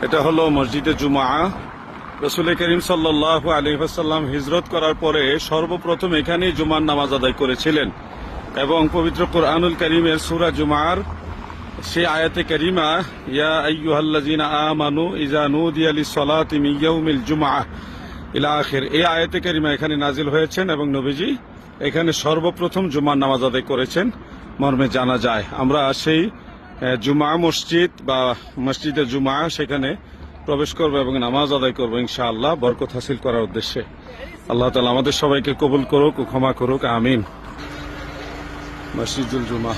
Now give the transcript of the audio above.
এটা হলো মসজিদে জুমা। রাসূল করিম সাল্লাল্লাহু আলাইহি ওয়াসাল্লাম হিজরত করার পরে সর্বপ্রথম এখানেই জুমার নামাজ আদায় করেছিলেন এবং পবিত্র কুরআনুল কারীমের সূরা জুমার সেই আয়াতে কারিমা ইয়া আইয়ুহাল্লাযীনা আমানু ইযা নুদিয়া লিস-সালাতি মিন ইয়াউমিল জুমআহ ইলা আখির, এই আয়াতে কারিমা এখানে নাজিল হয়েছেন এবং নবীজি এখানে সর্বপ্রথম জুমার নামাজ আদায় করেছেন মর্মে জানা যায়। আমরা সেই জুমা মসজিদ বা মসজিদে জুমা সেখানে প্রবেশ করব এবং নামাজ আদায় করবো ইনশাআল্লাহ, বরকত হাসিল করার উদ্দেশ্যে। আল্লাহ তাআলা আমাদের সবাইকে কবুল করুক ও ক্ষমা করুক, আমিন। মসজিদুল জুমা।